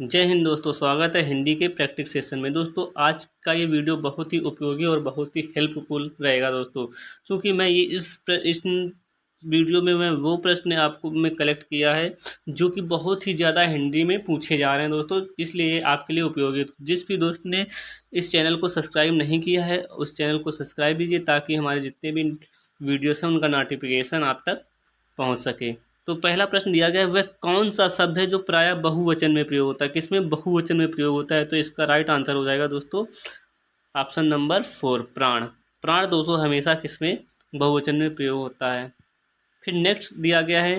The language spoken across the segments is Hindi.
जय हिंद दोस्तों, स्वागत है हिंदी के प्रैक्टिस सेशन में। दोस्तों आज का ये वीडियो बहुत ही उपयोगी और बहुत ही हेल्पफुल रहेगा दोस्तों, क्योंकि मैं ये इस वीडियो में मैं वो प्रश्न आपको मैं कलेक्ट किया है जो कि बहुत ही ज़्यादा हिंदी में पूछे जा रहे हैं दोस्तों, इसलिए आपके लिए उपयोगी है। जिस भी दोस्त ने इस चैनल को सब्सक्राइब नहीं किया है उस चैनल को सब्सक्राइब कीजिए ताकि हमारे जितने भी वीडियोस हैं उनका नोटिफिकेशन आप तक पहुँच सके। तो पहला प्रश्न दिया गया है, वह कौन सा शब्द है जो प्रायः बहुवचन में प्रयोग होता है। किसमें बहुवचन में प्रयोग होता है? तो इसका राइट आंसर हो जाएगा दोस्तों ऑप्शन नंबर 4, प्राण। प्राण दोस्तों हमेशा किसमें बहुवचन में प्रयोग होता है। फिर नेक्स्ट दिया गया है,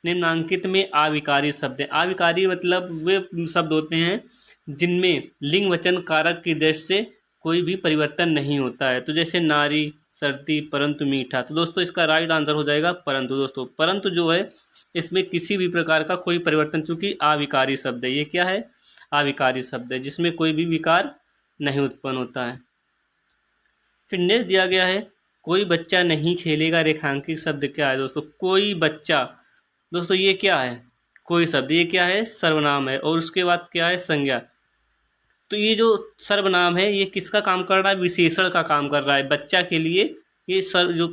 निम्नांकित में आविकारी शब्द है। आविकारी मतलब वे शब्द होते हैं जिनमें लिंग वचन कारक की दृष्टि से कोई भी परिवर्तन नहीं होता है। तो जैसे नारी, सर्दी, परंतु, मीठा। तो दोस्तों इसका राइट आंसर हो जाएगा परंतु। दोस्तों परंतु जो है इसमें किसी भी प्रकार का कोई परिवर्तन, चूंकि आविकारी शब्द है। ये क्या है? आविकारी शब्द है जिसमें कोई भी विकार नहीं उत्पन्न होता है। फिर नेक्स्ट दिया गया है, कोई बच्चा नहीं खेलेगा। रेखांकित शब्द क्या है दोस्तों? कोई बच्चा। दोस्तों ये क्या है? कोई शब्द, ये क्या है? सर्वनाम है। और उसके बाद क्या है? संज्ञा। तो ये जो सर्वनाम है ये किसका काम कर रहा है? विशेषण का काम कर रहा है। बच्चा के लिए ये जो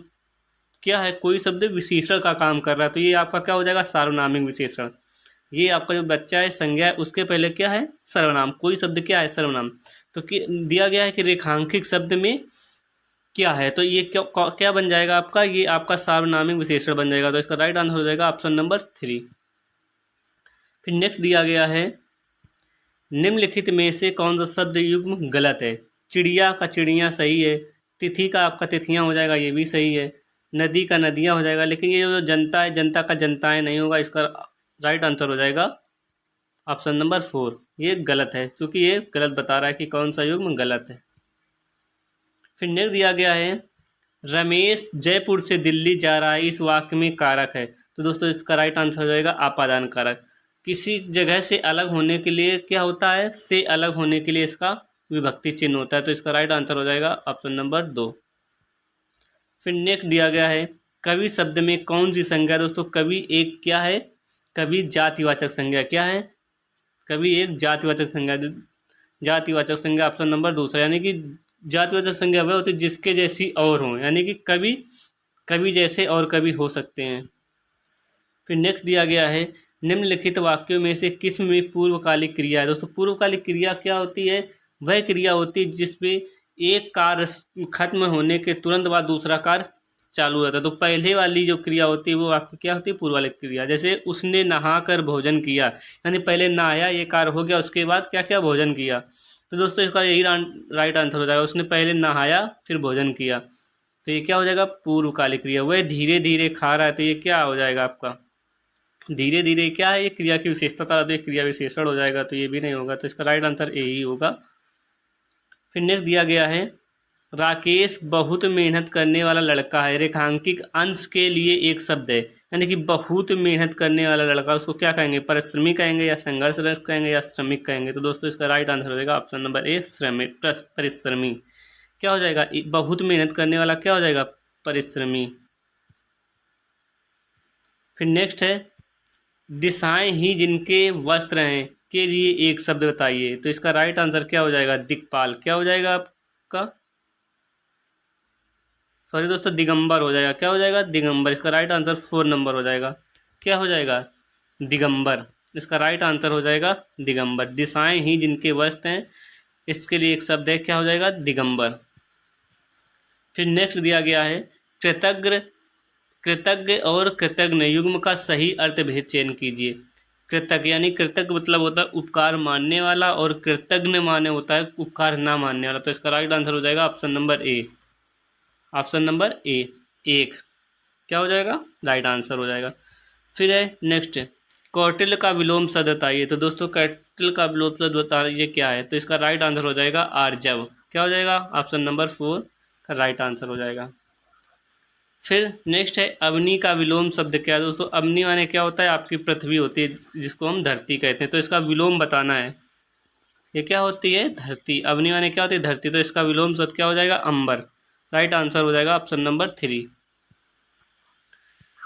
क्या है, कोई शब्द विशेषण का काम कर रहा है। तो ये आपका क्या हो जाएगा? सार्वनामिक विशेषण। ये आपका जो बच्चा है संज्ञा है, उसके पहले क्या है? सर्वनाम। कोई शब्द क्या है? सर्वनाम। तो दिया गया है कि रेखांकित शब्द में क्या है, तो ये क्या क्या बन जाएगा आपका? ये आपका सार्वनामिक विशेषण बन जाएगा। तो इसका राइट आंसर हो जाएगा ऑप्शन नंबर 3। फिर नेक्स्ट दिया गया है, निम्नलिखित में से कौन सा शब्द युग्म गलत है? चिड़िया का चिड़िया सही है। तिथि का आपका तिथियां हो जाएगा, ये भी सही है। नदी का नदियां हो जाएगा, लेकिन ये जो जनता है, जनता का जनताएं नहीं होगा। इसका राइट आंसर हो जाएगा ऑप्शन नंबर 4। ये गलत है, क्योंकि ये गलत बता रहा है कि कौन सा युग्म गलत है। फिर नेक्स्ट दिया गया है, रमेश जयपुर से दिल्ली जा रहा है, इस वाक्य में कारक है। तो दोस्तों इसका राइट आंसर हो जाएगा आपादान कारक। किसी जगह से अलग होने के लिए क्या होता है? से अलग होने के लिए इसका विभक्ति चिन्ह होता है। तो इसका राइट आंसर हो जाएगा ऑप्शन नंबर 2। फिर नेक्स्ट दिया गया है, कवि शब्द में कौन सी संज्ञा? दोस्तों कवि एक क्या है? कवि जातिवाचक संज्ञा। क्या है? कवि एक जातिवाचक संज्ञा। जातिवाचक संज्ञा ऑप्शन नंबर 2, यानी कि जातिवाचक संज्ञा वह होती है जिसके जैसी और हो, यानी कि कवि जैसे और कवि हो सकते हैं। फिर नेक्स्ट दिया गया है, निम्नलिखित वाक्यों में से किस में पूर्वकालिक क्रिया है? दोस्तों पूर्वकालिक क्रिया क्या होती है? वह क्रिया होती है जिसमें एक कार्य खत्म होने के तुरंत बाद दूसरा कार्य चालू रहता है। तो पहले वाली जो क्रिया होती है वो आपकी क्या होती है? पूर्वकालिक क्रिया। जैसे उसने नहाकर भोजन किया, यानी पहले नहाया, ये कार्य हो गया, उसके बाद क्या क्या? भोजन किया। तो दोस्तों इसका यही राइट आंसर हो जाएगा, उसने पहले नहाया फिर भोजन किया। तो ये क्या हो जाएगा? पूर्वकालिक क्रिया। वह धीरे धीरे खा रहा है, तो ये क्या हो जाएगा आपका? धीरे धीरे क्या है? ये क्रिया की विशेषता था, तो ये क्रिया विशेषण हो जाएगा। तो ये भी नहीं होगा, तो इसका राइट आंसर ए ही होगा। फिर नेक्स्ट दिया गया है, राकेश बहुत मेहनत करने वाला लड़का है। रेखांकित अंश के लिए एक शब्द है, यानी कि बहुत मेहनत करने वाला लड़का, उसको क्या कहेंगे? परिश्रमी कहेंगे या संघर्षरत कहेंगे या श्रमिक कहेंगे? तो दोस्तों इसका राइट आंसर हो जाएगा ऑप्शन नंबर ए, श्रमिक, परिश्रमी। क्या हो जाएगा? बहुत मेहनत करने वाला क्या हो जाएगा? परिश्रमी। फिर नेक्स्ट है, दिशाएं ही जिनके वस्त्र हैं के लिए एक शब्द बताइए। तो इसका राइट आंसर क्या हो जाएगा? दिक्पाल। क्या हो जाएगा आपका? सॉरी दोस्तों, दिगंबर हो जाएगा। क्या हो जाएगा? दिगंबर। इसका राइट आंसर 4 नंबर हो जाएगा। क्या हो जाएगा? दिगंबर। इसका राइट आंसर हो जाएगा दिगंबर। दिशाएं ही जिनके वस्त्र हैं, इसके लिए एक शब्द है, क्या हो जाएगा? दिगंबर। फिर नेक्स्ट दिया गया है, कृतज्ञ कृतज्ञ और कृतज्ञ युग्म का सही अर्थ भेद चयन कीजिए। कृतज्ञ यानी कृतज्ञ मतलब होता है उपकार मानने वाला, और कृतज्ञ माने होता है उपकार ना मानने वाला। तो इसका राइट आंसर हो जाएगा option number A. Option number A, एक। क्या हो जाएगा? राइट आंसर हो जाएगा। फिर है नेक्स्ट, कौटिल्य का विलोम शब्द बताइए। तो दोस्तों कौटिल्य का विलोम शब्द बताइए क्या है? तो इसका राइट आंसर हो जाएगा आर्जव। क्या हो जाएगा? ऑप्शन नंबर 4 का राइट आंसर हो जाएगा। फिर नेक्स्ट है, अवनी का विलोम शब्द क्या है? दोस्तों अवनी माने क्या होता है? आपकी पृथ्वी होती है जिसको हम धरती कहते हैं। तो इसका विलोम बताना है। ये क्या होती है? धरती। अवनी माने क्या होती है? धरती। तो इसका विलोम शब्द क्या हो जाएगा? अंबर। राइट आंसर हो जाएगा ऑप्शन नंबर 3।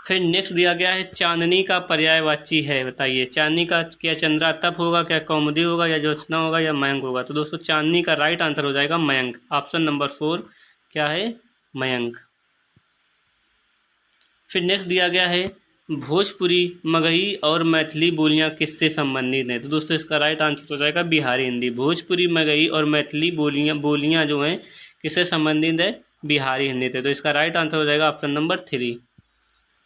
फिर नेक्स्ट दिया गया है चांदनी का पर्यायवाची है, बताइए चांदनी का क्या चंद्रा तप होगा, क्या कौमुदी होगा, या ज्योत्सना होगा, या मयंक होगा। तो दोस्तों चांदनी का राइट आंसर हो जाएगा मयंक, ऑप्शन नंबर 4 क्या है, मयंक। फिर नेक्स्ट दिया गया है भोजपुरी, मगही और मैथिली बोलियां किससे संबंधित हैं। तो दोस्तों इसका राइट आंसर हो जाएगा बिहारी हिंदी। भोजपुरी, मगही और मैथिली बोलियां जो हैं किससे संबंधित है, बिहारी हिंदी से। तो इसका राइट आंसर हो जाएगा ऑप्शन नंबर 3।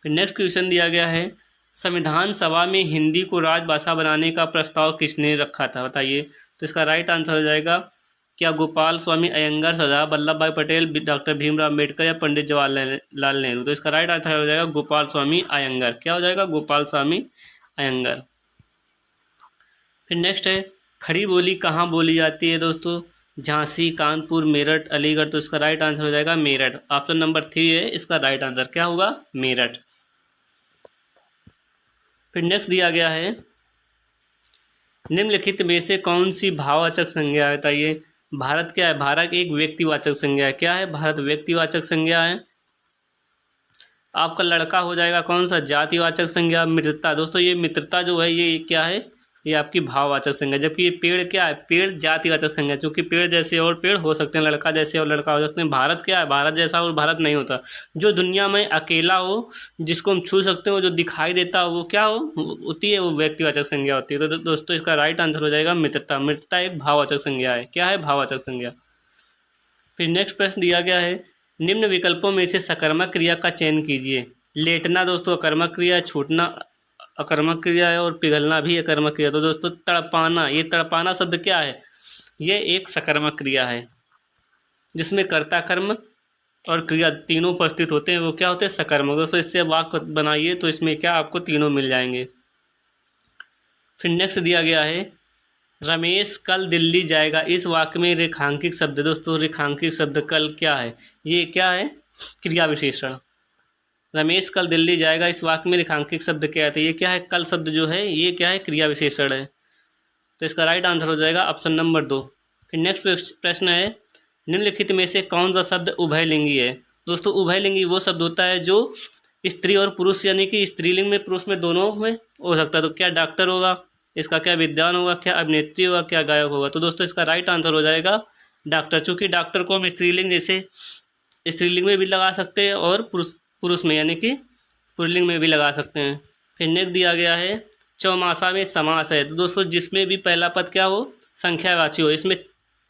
फिर नेक्स्ट क्वेश्चन दिया गया है संविधान सभा में हिंदी को राजभाषा बनाने का प्रस्ताव किसने रखा था, बताइए। तो इसका राइट आंसर हो जाएगा क्या गोपाल स्वामी अयंगार, सरदार वल्लभ भाई पटेल, डॉक्टर भीमराव अम्बेडकर, या पंडित जवाहरलाल नेहरू। तो इसका राइट आंसर हो जाएगा गोपाल स्वामी अयंगार। क्या हो जाएगा, गोपाल स्वामी अयंगार। फिर नेक्स्ट है खड़ी बोली कहाँ बोली जाती है दोस्तों, झांसी, कानपुर, मेरठ, अलीगढ़। तो इसका राइट आंसर हो जाएगा मेरठ, ऑप्शन नंबर 3 है इसका राइट आंसर। क्या होगा, मेरठ। फिर नेक्स्ट दिया गया है निम्नलिखित में से कौन सी भाववाचक संज्ञा है, बताइए। भारत क्या है, भारत एक व्यक्तिवाचक संज्ञा है। क्या है, भारत व्यक्तिवाचक संज्ञा है। आपका लड़का हो जाएगा कौन सा, जातिवाचक संज्ञा। मित्रता, दोस्तों ये मित्रता जो है ये क्या है, ये आपकी भाववाचक संज्ञा। जबकि ये पेड़ क्या है, पेड़ जातिवाचक संज्ञा, क्योंकि पेड़ जैसे और पेड़ हो सकते हैं, लड़का जैसे और लड़का हो सकते हैं। भारत क्या है, भारत जैसा और भारत नहीं होता। जो दुनिया में अकेला हो, जिसको हम छू सकते हो, जो दिखाई देता हो, वो क्या होती है, वो व्यक्तिवाचक संज्ञा होती है। तो दोस्तों इसका राइट आंसर हो जाएगा मित्रता। मित्रता एक भाववाचक संज्ञा है। क्या है, भाववाचक संज्ञा। फिर नेक्स्ट प्रश्न दिया गया है निम्न विकल्पों में से सकर्मक क्रिया का चयन कीजिए। लेटना दोस्तों अकर्मक क्रिया, छूटना अकर्मक क्रिया है, और पिघलना भी अकर्मक क्रिया। तो दोस्तों तड़पाना, ये तड़पाना शब्द क्या है, ये एक सकर्मक क्रिया है जिसमें कर्ता कर्म और क्रिया तीनों उपस्थित होते हैं, वो क्या होते हैं, सकर्मक। दोस्तों इससे वाक्य बनाइए तो इसमें क्या आपको तीनों मिल जाएंगे। फिर नेक्स्ट दिया गया है रमेश कल दिल्ली जाएगा, इस वाक्य में रेखांकित शब्द। दोस्तों रेखांकित शब्द कल क्या है, ये क्या है, क्रिया विशेषण। रमेश कल दिल्ली जाएगा, इस वाक्य में रेखांकित शब्द क्या है, तो ये क्या है, कल शब्द जो है ये क्या है, क्रिया विशेषण है। तो इसका राइट आंसर हो जाएगा ऑप्शन नंबर 2। फिर नेक्स्ट प्रश्न है निम्नलिखित में से कौन सा शब्द उभयलिंगी है। दोस्तों उभयलिंगी वो शब्द होता है जो स्त्री और पुरुष, यानी कि स्त्रीलिंग में पुरुष में दोनों में हो सकता है। तो क्या डॉक्टर होगा, इसका क्या विद्वान होगा, क्या अभिनेत्री होगा, क्या गायक होगा। तो दोस्तों इसका राइट आंसर हो जाएगा डॉक्टर, चूँकि डॉक्टर को हम स्त्रीलिंग जैसे स्त्रीलिंग में भी लगा सकते हैं और पुरुष में यानी कि पुल्लिंग में भी लगा सकते हैं। फिर नेक्स्ट दिया गया है चौमासा में समास है। तो दोस्तों जिसमें भी पहला पद क्या हो, संख्यावाची हो। इसमें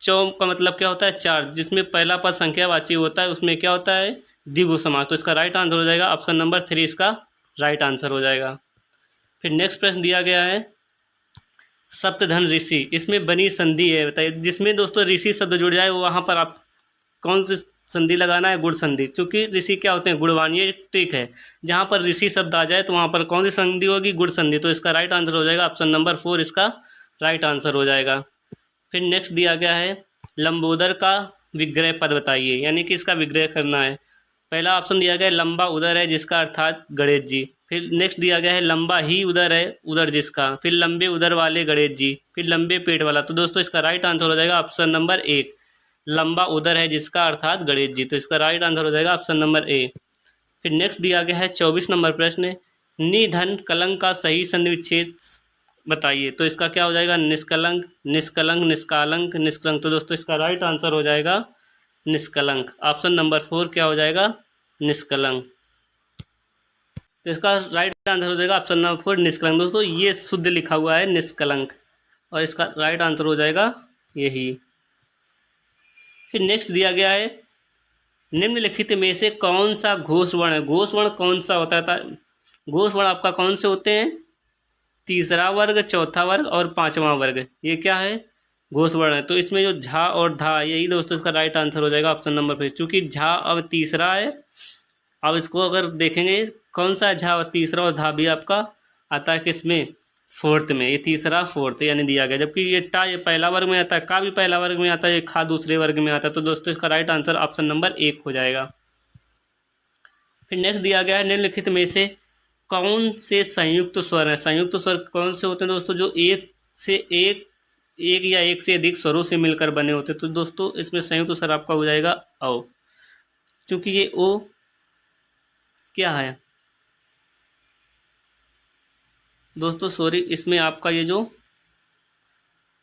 चौ का मतलब क्या होता है, 4, जिसमें पहला पद संख्यावाची होता है उसमें क्या होता है, द्विगु समास। तो इसका राइट आंसर हो जाएगा ऑप्शन नंबर 3 इसका राइट आंसर हो जाएगा। फिर नेक्स्ट प्रश्न दिया गया है सप्तधन ऋषि, इसमें बनी संधि है, बताइए। जिसमें दोस्तों ऋषि शब्द जुड़ जाए वहाँ पर आप कौन सी संधि लगाना है, गुण संधि। क्योंकि ऋषि क्या होते हैं, गुणवान, ये ट्रिक है। जहाँ पर ऋषि शब्द आ जाए तो वहाँ पर कौन सी संधि होगी, गुण संधि। तो इसका राइट आंसर हो जाएगा ऑप्शन नंबर 4 इसका राइट आंसर हो जाएगा। फिर नेक्स्ट दिया गया है लंबोदर का विग्रह पद बताइए, यानी कि इसका विग्रह करना है। पहला ऑप्शन दिया गया है लंबा उदर है जिसका अर्थात गणेश जी। फिर नेक्स्ट दिया गया है लंबा ही उदर है, उदर जिसका। फिर लंबे उदर वाले गणेश जी। फिर लंबे पेट वाला। तो दोस्तों इसका राइट आंसर हो जाएगा ऑप्शन नंबर 1 लंबा उदर है जिसका अर्थात गणेश जी। तो इसका राइट आंसर हो जाएगा ऑप्शन नंबर ए। फिर नेक्स्ट दिया गया है 24 नंबर प्रश्न निधन कलंक का सही संधिविच्छेद बताइए। तो इसका क्या हो जाएगा, निष्कलंक, निष्कलंक, निष्कालंक, निष्कलंक। तो दोस्तों इसका राइट आंसर हो जाएगा निष्कलंक, ऑप्शन नंबर 4 क्या हो जाएगा, निष्कलंक। तो इसका राइट आंसर हो जाएगा ऑप्शन नंबर 4 निष्कलंक। दोस्तों ये शुद्ध लिखा हुआ है निष्कलंक, और इसका राइट आंसर हो जाएगा यही। फिर नेक्स्ट दिया गया है निम्नलिखित में से कौन सा घोष वर्ण है। घोष वर्ण कौन सा होता है, घोष वर्ण आपका कौन से होते हैं, तीसरा वर्ग, चौथा वर्ग और पांचवा वर्ग, ये क्या है, घोष वर्ण है। तो इसमें जो झा और धा, यही दोस्तों इसका राइट आंसर हो जाएगा ऑप्शन नंबर 5। चूँकि झा अब तीसरा है, अब इसको अगर देखेंगे कौन सा है झा और तीसरा, और धा भी आपका आता है किसमें, फोर्थ में। ये तीसरा फोर्थ यानी दिया गया। जबकि ये टा ये पहला वर्ग में आता है, का भी पहला वर्ग में आता है, ये खा दूसरे वर्ग में आता है। तो दोस्तों इसका राइट आंसर ऑप्शन नंबर 1 हो जाएगा। फिर नेक्स्ट दिया गया है निम्नलिखित में से कौन से संयुक्त स्वर हैं। संयुक्त स्वर कौन से होते हैं दोस्तों, जो एक या एक से अधिक स्वरों से मिलकर बने होते हैं। तो दोस्तों इसमें संयुक्त स्वर आपका हो जाएगा औ। चूँकि ये ओ क्या है, दोस्तों सॉरी, इसमें आपका ये जो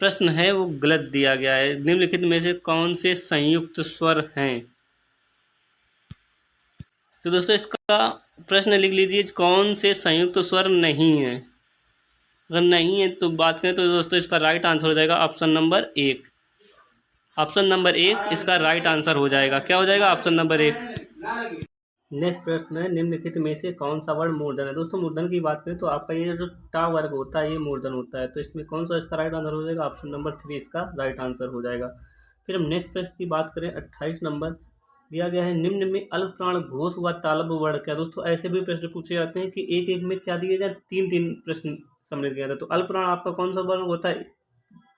प्रश्न है वो गलत दिया गया है। निम्नलिखित में से कौन से संयुक्त स्वर हैं? तो दोस्तों इसका प्रश्न लिख लीजिए, कौन से संयुक्त स्वर नहीं है। अगर नहीं है तो बात करें तो दोस्तों इसका राइट आंसर हो जाएगा ऑप्शन नंबर 1। ऑप्शन नंबर 1 इसका राइट आंसर हो जाएगा। क्या हो जाएगा? Option number 1। नेक्स्ट प्रश्न है, निम्नलिखित में से कौन सा वर्ण मूर्धन है? दोस्तों मूर्धन की बात करें तो आपका ये जो टा वर्ग होता है ये मूर्धन होता है, तो इसमें कौन सा इसका राइट आंसर हो जाएगा? ऑप्शन नंबर 3 इसका राइट आंसर हो जाएगा। फिर हम नेक्स्ट प्रश्न की बात करें, 28 नंबर दिया गया है, निम्न में अल्प प्राण घोष व तालव्य वर्ण क्या? दोस्तों ऐसे भी प्रश्न पूछे जाते हैं कि एक एक में क्या दिए जाए, तीन तीन प्रश्न सम्मिलित किया जाता है। तो अल्प प्राण आपका कौन सा वर्ण होता है?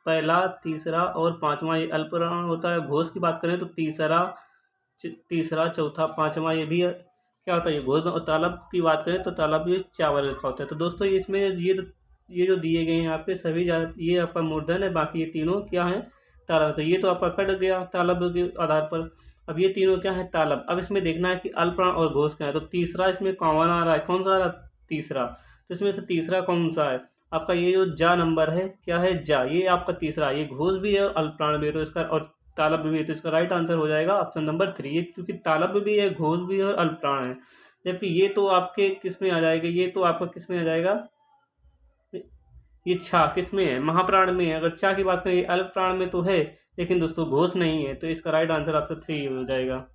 पहला, तीसरा और पांचवा ये अल्प प्राण होता है। घोष की बात करें तो तीसरा, चौथा, पांचवा ये भी क्या होता है, ये घोष। और तालब की बात करें तो तालब ये चावल का होता है। तो दोस्तों इसमें ये जो दिए गए हैं आपके सभी ये आपका मूर्धन है, बाकी ये तीनों क्या है? तालब। तो ये तो आपका कट गया तालब के आधार पर। अब ये तीनों क्या है? तालब। अब इसमें देखना है कि अल्पप्राण और घोष क्या है। तो तीसरा इसमें कॉमन आ रहा है, कौन सा आ रहा है? तीसरा। तो इसमें से तीसरा कौन सा है? आपका ये जो जा नंबर है क्या है? जा। ये आपका तीसरा, ये घोष भी है और अल्पप्राण भी है, तो इसका और तालब भी है, तो इसका राइट आंसर हो जाएगा ऑप्शन नंबर 3। ये क्योंकि तालब भी है, घोष भी है और अल्पप्राण है। जबकि ये तो आपके किस में आ जाएगा? ये तो आपका किस में आ जाएगा? ये छा किस में है? महाप्राण में है। अगर चा की बात करें, अल्प प्राण में तो है, लेकिन दोस्तों घोष नहीं है, तो इसका राइट आंसर आपका 3 हो जाएगा।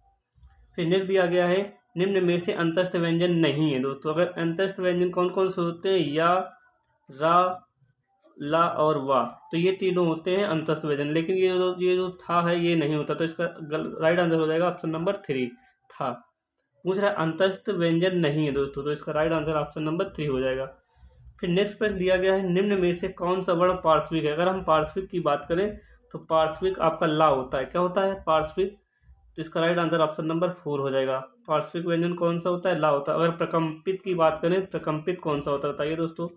फिर नेक्स्ट दिया गया है, निम्न में से अंतस्थ व्यंजन नहीं है। दोस्तों अगर अंतस्थ व्यंजन कौन कौन से होते हैं? या, रा, ला और वा। तो ये तीनों होते हैं अंतस्थ व्यंजन, लेकिन ये जो था है ये नहीं होता, तो इसका राइट आंसर हो जाएगा ऑप्शन नंबर 3 था। पूछ रहा है अंतस्थ व्यंजन नहीं है दोस्तों, तो इसका राइट आंसर ऑप्शन नंबर 3 हो जाएगा। फिर नेक्स्ट प्रश्न दिया गया है, निम्न में से कौन सा वर्ण पार्श्विक है? अगर हम पार्श्विक की बात करें तो पार्श्विक आपका ला होता है। क्या होता है? पार्श्विक। तो इसका राइट आंसर ऑप्शन नंबर 4 हो जाएगा। पार्श्विक व्यंजन कौन सा होता है? ला होता है। अगर प्रकंपित की बात करें, प्रकंपित कौन सा होता है बताइए दोस्तों?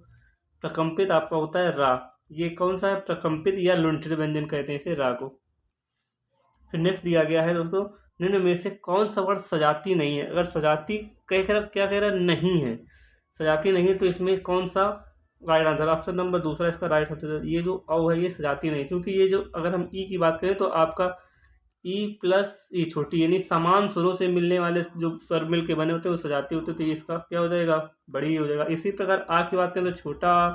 प्रकंपित आपका होता है रा। ये कौन सा है? प्रकंपित या लुंठित व्यंजन कहते हैं इसे, रा को। फिर नेक्स्ट दिया गया है दोस्तों, निम्न में से कौन सा वर्ण सजाती नहीं है? अगर सजाती क्या कह रहा है? नहीं है, सजाती नहीं है, तो इसमें कौन सा राइट आंसर? ऑप्शन नंबर दूसरा इसका राइट आंसर। ये जो औ है ये सजाती नहीं, क्योंकि ये जो अगर हम ई की बात करें तो आपका ई प्लस ई छोटी, यानी समान स्वरों से मिलने वाले जो स्वर मिल के बने होते हैं वो सजाती होते हैं, तो ये इसका क्या हो जाएगा? बड़ी हो जाएगा। इसी प्रकार आ की बात करें तो छोटा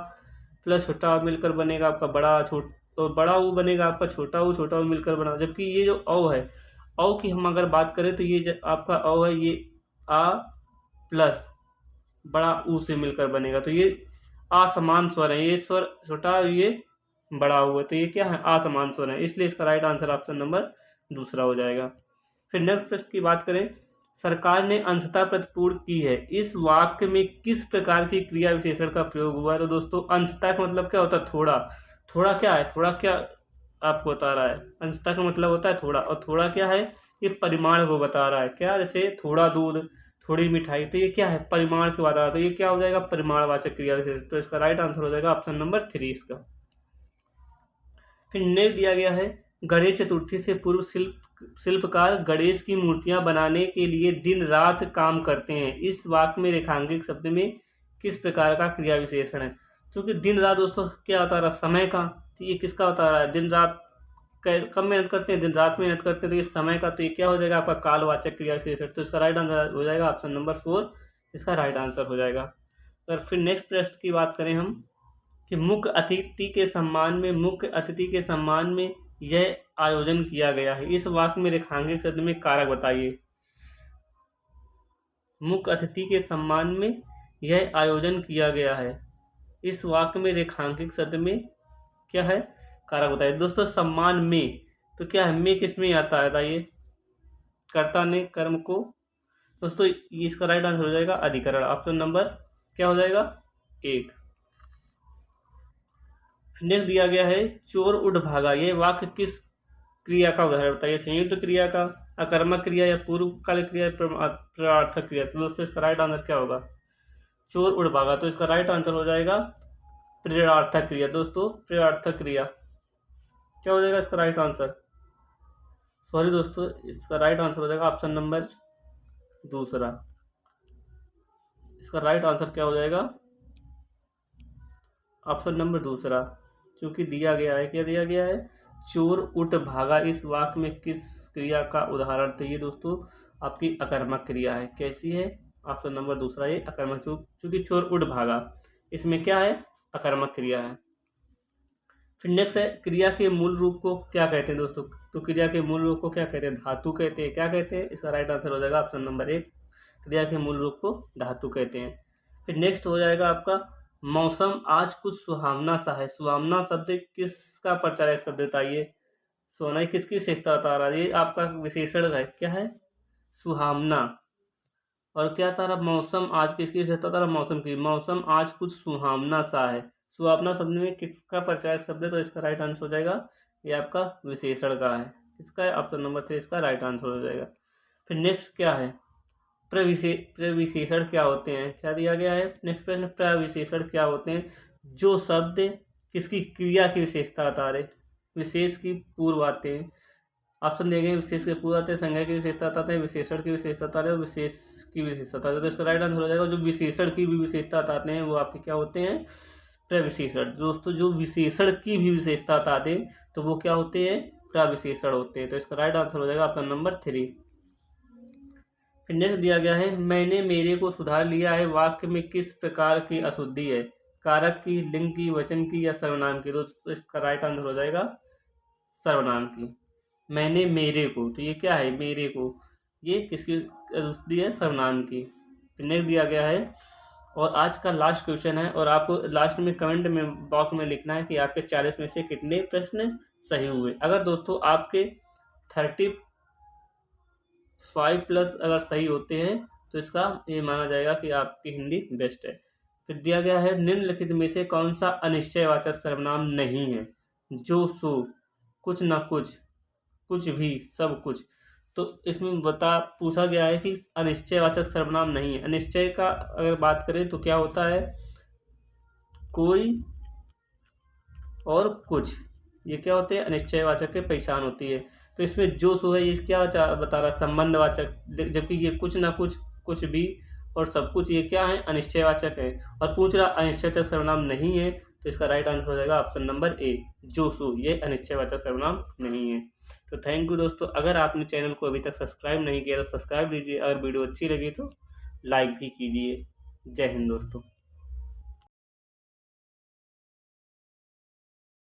प्लस छोटा मिलकर बनेगा आपका बड़ा, तो बड़ा ऊ बनेगा आपका छोटा ऊ मिलकर बना। जबकि ये जो औ है, औ की हम अगर बात करें तो ये आपका औ है, ये आ प्लस बड़ा ऊ से मिलकर बनेगा, तो ये असमान स्वर है। ये स्वर छोटा, ये बड़ा हुआ, तो ये क्या है? असमान स्वर है, इसलिए इसका राइट आंसर ऑप्शन नंबर दूसरा हो जाएगा। फिर नेक्स्ट प्रश्न की बात करें, सरकार ने अंशतः प्रतिपूर्ण की है, इस वाक्य में किस प्रकार की क्रिया विशेषण का प्रयोग हुआ है? तो दोस्तों अंशतः का मतलब क्या होता है? थोड़ा। थोड़ा क्या है? थोड़ा क्या आपको बता रहा है? अंशतः का मतलब होता है थोड़ा, और थोड़ा क्या है? ये परिमाण को बता रहा है। क्या? जैसे थोड़ा दूध, थोड़ी मिठाई, तो ये क्या है? परिमाण की बात आ रहा है, तो ये क्या हो जाएगा? परिमाणवाचक क्रिया विशेषण। तो इसका राइट आंसर हो जाएगा ऑप्शन नंबर 3 इसका। फिर नेक्स्ट दिया गया है, गणेश चतुर्थी से पूर्व शिल्पकार गणेश की मूर्तियां बनाने के लिए दिन रात काम करते हैं, इस वाक्य में रेखांकित शब्द में किस प्रकार का क्रिया विशेषण है? क्योंकि दिन रात दोस्तों क्या बता रहा है? समय का। तो ये किसका बता रहा है? दिन रात कब मेहनत करते हैं? दिन रात मेहनत करते हैं, तो ये समय का। तो ये क्या हो जाएगा? आपका कालवाचक क्रिया विशेषण। तो इसका राइट आंसर हो जाएगा ऑप्शन नंबर 4 इसका राइट आंसर हो जाएगा। और फिर नेक्स्ट प्रश्न की बात करें हम कि मुख्य अतिथि के सम्मान में यह आयोजन किया गया है, इस वाक्य में रेखांकित शब्द में कारक बताइए। मुख्य अतिथि के सम्मान में यह आयोजन किया गया है, इस वाक्य में रेखांकित शब्द में क्या है? कारक बताइए। दोस्तों सम्मान में तो क्या है? में किस में आता है बताइए? कर्ता ने कर्म को। दोस्तों इसका राइट आंसर हो जाएगा अधिकरण। ऑप्शन नंबर क्या हो जाएगा? 1। नेक्स्ट दिया गया है, चोर उठ भागा, यह वाक्य किस क्रिया का उदाहरण बताइए? संयुक्त क्रिया का, अकर्मक क्रिया या पूर्वकाल क्रिया, प्रणार्थक क्रिया। तो दोस्तों इसका राइट आंसर क्या होगा? चोर उड़ भागा। तो इसका राइट आंसर हो जाएगा प्रेरणार्थक क्रिया। दोस्तों प्रेरणार्थक क्रिया क्या हो जाएगा इसका राइट आंसर? सॉरी दोस्तों, इसका राइट आंसर हो जाएगा ऑप्शन नंबर दूसरा। इसका राइट आंसर क्या हो जाएगा? ऑप्शन नंबर दूसरा, चूंकि दिया गया है, क्या दिया गया है, चोर उठ भागा, इस वाक्य में किस क्रिया का उदाहरण? तो ये दोस्तों आपकी अकर्मक क्रिया है। कैसी है? ऑप्शन नंबर दूसरा, ये अकर्मक, चूंकि चोर उठ भागा, इसमें क्या है, अकर्मक क्रिया है। फिर नेक्स्ट है, क्रिया के मूल रूप को क्या कहते हैं दोस्तों? तो क्रिया के मूल रूप को क्या कहते हैं? धातु कहते हैं। क्या कहते हैं? इसका राइट आंसर हो जाएगा ऑप्शन नंबर एक, क्रिया के मूल रूप को धातु कहते हैं। फिर नेक्स्ट हो जाएगा आपका, मौसम आज कुछ सुहावना सा है। सुहावना शब्द किसका प्रचारक शब्द था? ये सोना किसकी विशेषता बता रहा है? ये आपका विशेषण है, क्या है, सुहावना। और क्या था रहा, मौसम आज किसकी विशेषता था? मौसम की। मौसम आज कुछ सुहावना सा है, सुहावना शब्द में किसका प्रचारक शब्द है? तो इसका राइट आंसर हो जाएगा, ये आपका विशेषण का है। किसका है? ऑप्शन नंबर 3 इसका राइट आंसर हो जाएगा। फिर नेक्स्ट क्या है, प्रविशेषण क्या होते हैं? क्या दिया गया है नेक्स्ट प्रश्न, प्रविशेषण क्या होते हैं? जो शब्द किसकी क्रिया की विशेषता बता रहे, विशेष की पूर्व आते हैं। ऑप्शन दिए गए, विशेष के पूर्व आते हैं, संज्ञा की विशेषता आते हैं, विशेषण की विशेषता आते हैं, विशेष की विशेषता आते हैं। तो इसका राइट आंसर हो जाएगा, जो विशेषण की भी विशेषता आते हैं वो आपके क्या होते हैं, प्रविशेषण। दोस्तों जो विशेषण की भी विशेषता आते हैं तो वो क्या होते हैं, प्रविशेषण होते हैं। तो इसका राइट आंसर हो जाएगा ऑप्शन नंबर 3। फिर नेक्स्ट दिया गया है, मैंने मेरे को सुधार लिया है, वाक्य में किस प्रकार की अशुद्धि है? कारक की, लिंग की, वचन की या सर्वनाम की? तो इसका राइट आंसर हो जाएगा सर्वनाम की। मैंने मेरे को, तो ये क्या है, मेरे को, ये किसकी अशुद्धि है? सर्वनाम की। फिर नेक्स्ट दिया गया है, और आज का लास्ट क्वेश्चन है, और आपको लास्ट में कमेंट में बॉक्स में लिखना है कि आपके 40 में से कितने प्रश्न सही हुए। अगर दोस्तों आपके 35+ अगर सही होते हैं तो इसका ये माना जाएगा कि आपकी हिंदी बेस्ट है। फिर दिया गया है, निम्नलिखित में से कौन सा अनिश्चयवाचक सर्वनाम नहीं है? जो, सो, कुछ ना कुछ, कुछ भी, सब कुछ। तो इसमें पूछा गया है कि अनिश्चयवाचक सर्वनाम नहीं है। अनिश्चय का अगर बात करें तो क्या होता है, कोई और कुछ, ये क्या होते हैं, अनिश्चयवाचक की पहचान होती है। तो इसमें जो, सो है, ये क्या बता रहा है, संबंधवाचक, जबकि ये कुछ ना कुछ, कुछ भी और सब कुछ, ये क्या है, अनिश्चयवाचक है। और पूछ रहा अनिश्चयवाचक सर्वनाम नहीं है, तो इसका राइट आंसर हो जाएगा ऑप्शन नंबर ए, जो, सो, ये अनिश्चयवाचक सर्वनाम नहीं है। तो थैंक यू दोस्तों, अगर आपने चैनल को अभी तक सब्सक्राइब नहीं किया तो सब्सक्राइब कीजिए, अगर वीडियो अच्छी लगी तो लाइक भी कीजिए। जय हिंद दोस्तों।